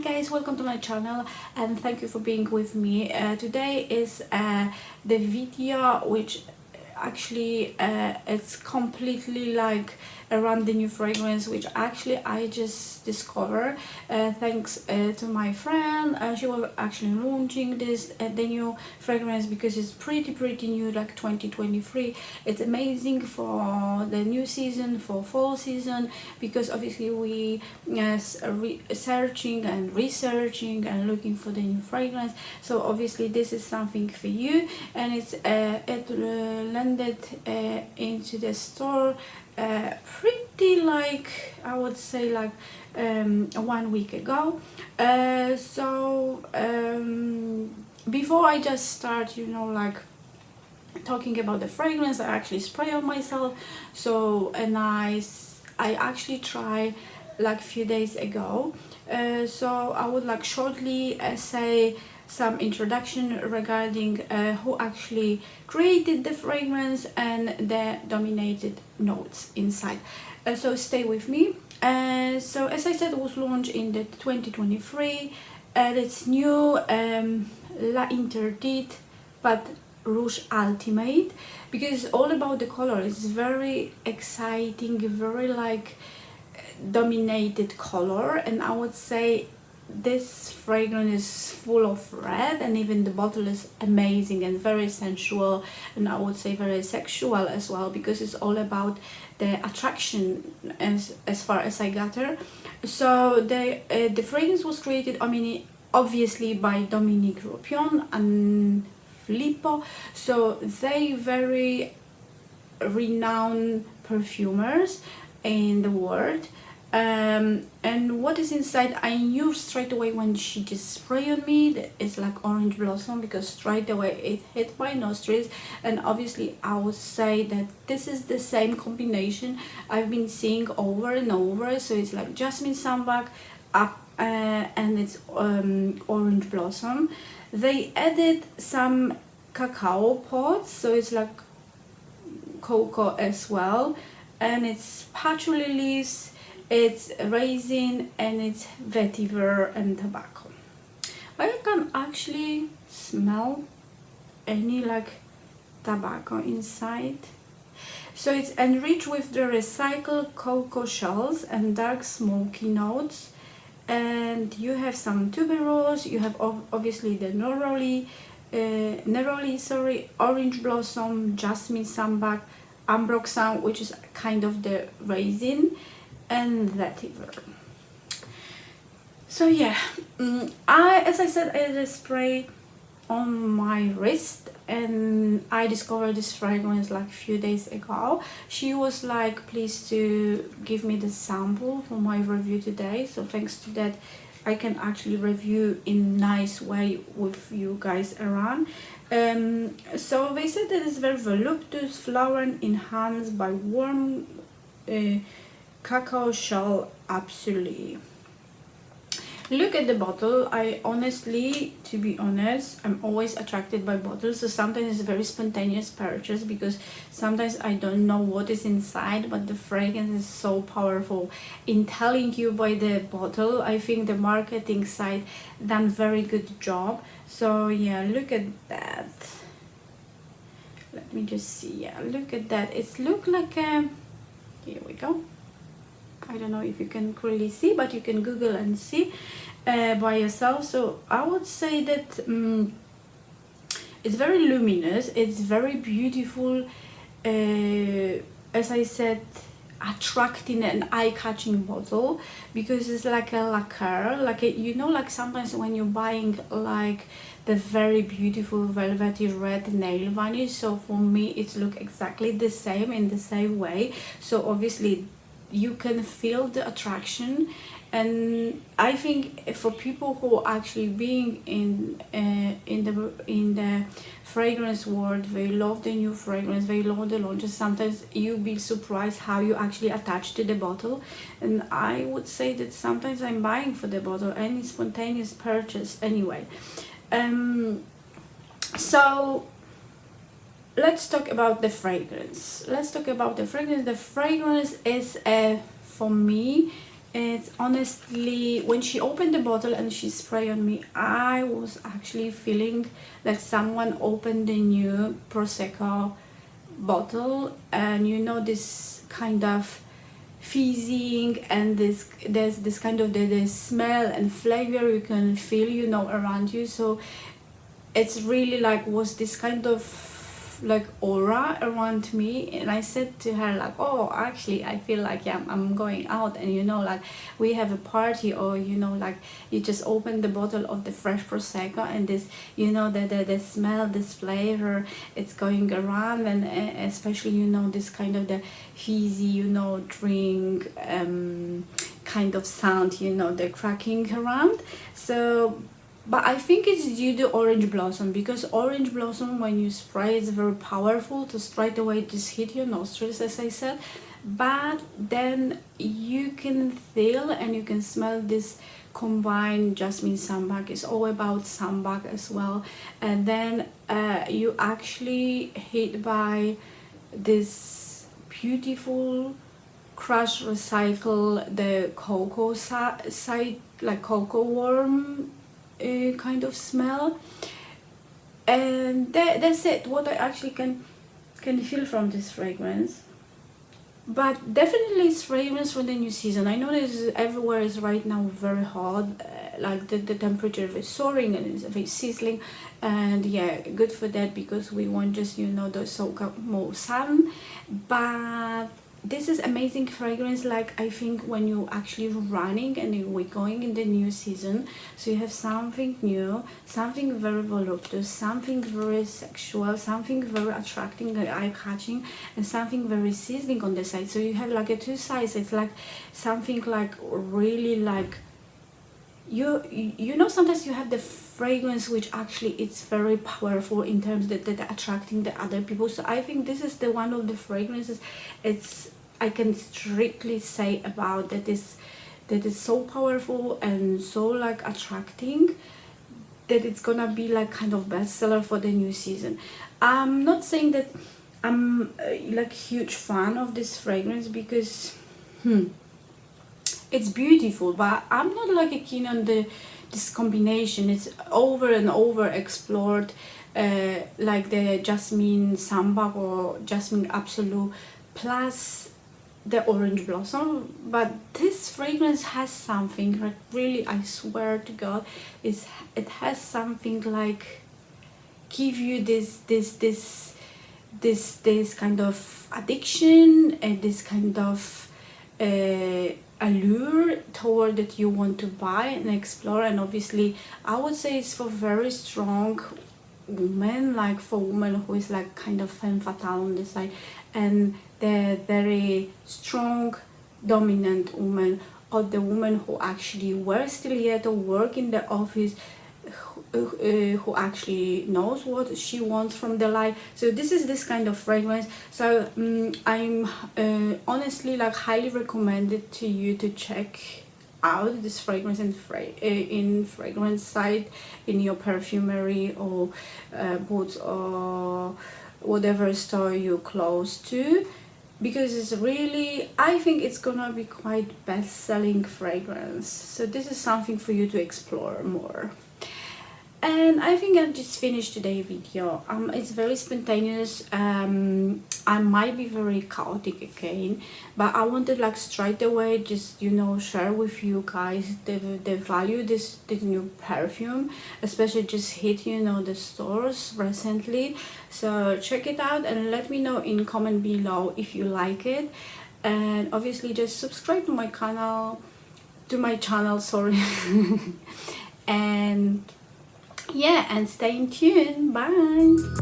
guys, welcome to my channel and thank you for being with me. Today is the video which actually it's completely like around the new fragrance which actually I just discovered thanks to my friend. She was actually launching this the new fragrance because it's pretty new, like 2023. It's amazing for the new season, for fall season, because obviously we searching and researching and looking for the new fragrance. So obviously this is something for you, and it's it landed into the store pretty like I would say like 1 week ago. Before I just start, you know, like talking about the fragrance, I actually spray on myself. So and I actually tried like a few days ago. So I would like shortly say some introduction regarding who actually created the fragrance and the dominated notes inside. So stay with me. So as I said, it was launched in the 2023 and it's new La Interdite but Rouge Ultimate, because it's all about the color. It's very exciting, very like dominated color, and I would say this fragrance is full of red, and even the bottle is amazing and very sensual, and I would say very sexual as well, because it's all about the attraction as far as I gather. So the fragrance was created, I mean, obviously by Dominique Ropion and Filippo. So they very renowned perfumers in the world. And what is inside, I knew straight away when she just sprayed on me that it's like orange blossom, because straight away it hit my nostrils. And obviously I would say that this is the same combination I've been seeing over and over. So it's like jasmine sambac up and it's orange blossom. They added some cacao pods, so it's like cocoa as well, and it's patchouli leaves, it's raisin, and it's vetiver and tobacco. I can actually smell any like tobacco inside. So it's enriched with the recycled cocoa shells and dark smoky notes, and you have some tuberose, you have obviously the neroli, orange blossom, jasmine sambac, ambroxan, which is kind of the raisin, and vetiver. So yeah, as I said, I just spray on my wrist, and I discovered this fragrance like a few days ago. She was like pleased to give me the sample for my review today, so thanks to that I can actually review in nice way with you guys around. So they said that it's very voluptuous, flower enhanced by warm cacao shell. Absolutely. Look at the bottle. I honestly, to be honest, I'm always attracted by bottles. So sometimes it's very spontaneous purchase, because sometimes I don't know what is inside, but the fragrance is so powerful in telling you by the bottle. I think the marketing side done very good job. So yeah, look at that. Let me just see. Yeah, look at that. It's look like a, here we go. I don't know if you can clearly see, but you can Google and see by yourself. So I would say that it's very luminous, it's very beautiful, as I said, attracting and eye-catching bottle, because it's like a lacquer, like a, you know, like sometimes when you're buying like the very beautiful velvety red nail varnish. So for me it looks exactly the same, in the same way. So obviously you can feel the attraction, and I think for people who are actually being in the fragrance world, they love the new fragrance, they love the launches. Sometimes you'll be surprised how you actually attach to the bottle, and I would say that sometimes I'm buying for the bottle, any spontaneous purchase anyway. So let's talk about the fragrance. The fragrance is for me It's honestly, when she opened the bottle and she sprayed on me, I was actually feeling like someone opened a new prosecco bottle, and you know, this kind of fizzing, and there's this kind of the smell and flavor you can feel, you know, around you. So it's really like was this kind of like aura around me, and I said to her like, oh, actually I feel like, yeah, I'm going out, and you know, like we have a party, or you know, like you just open the bottle of the fresh prosecco, and this, you know, the smell, this flavor, it's going around, and especially, you know, this kind of the fizzy, you know, drink kind of sound, you know, the cracking around. So but I think it's due to orange blossom, because orange blossom, when you spray, it's very powerful to straight away just hit your nostrils, as I said. But then you can feel and you can smell this combined jasmine sambac. It's all about sambac as well. And then you actually hit by this beautiful crush recycle, the cocoa side, like cocoa worm kind of smell, and that's it, what I actually can feel from this fragrance. But definitely it's fragrance for the new season. I know this everywhere is right now very hot, like the temperature is soaring and it's very sizzling, and yeah, good for that, because we want just, you know, the soak up more sun. But this is amazing fragrance, like I think when you actually running and we're going in the new season, so you have something new, something very voluptuous, something very sexual, something very attracting, eye-catching, and something very sizzling on the side. So you have like a two sides. It's like something like really like you know, sometimes you have the fragrance which actually it's very powerful in terms that attracting the other people. So I think this is the one of the fragrances, it's, I can strictly say about that is so powerful and so like attracting, that it's gonna be like kind of bestseller for the new season. I'm not saying that I'm like huge fan of this fragrance, because it's beautiful, but I'm not like a keen on this combination. It's over and over explored, like the jasmine sambac or jasmine absolute plus the orange blossom. But this fragrance has something like, really, I swear to God, it has something like give you this kind of addiction, and this kind of allure toward that you want to buy and explore. And obviously I would say it's for very strong women, like for women who is like kind of femme fatale on the side, and the very strong dominant woman, or the woman who actually works still yet or work in the office, who actually knows what she wants from the life. So this is this kind of fragrance. So I'm honestly like highly recommended to you to check out this fragrance in fragrance site, in your perfumery or boots or whatever store you're close to, because it's really, I think it's gonna be quite best-selling fragrance. So this is something for you to explore more. And I think I've just finished today's video. It's very spontaneous. I might be very chaotic again, but I wanted like straight away just, you know, share with you guys the value this new perfume, especially just hit, you know, the stores recently. So check it out and let me know in comment below if you like it, and obviously just subscribe to my channel, sorry. And yeah, and stay tuned. Bye.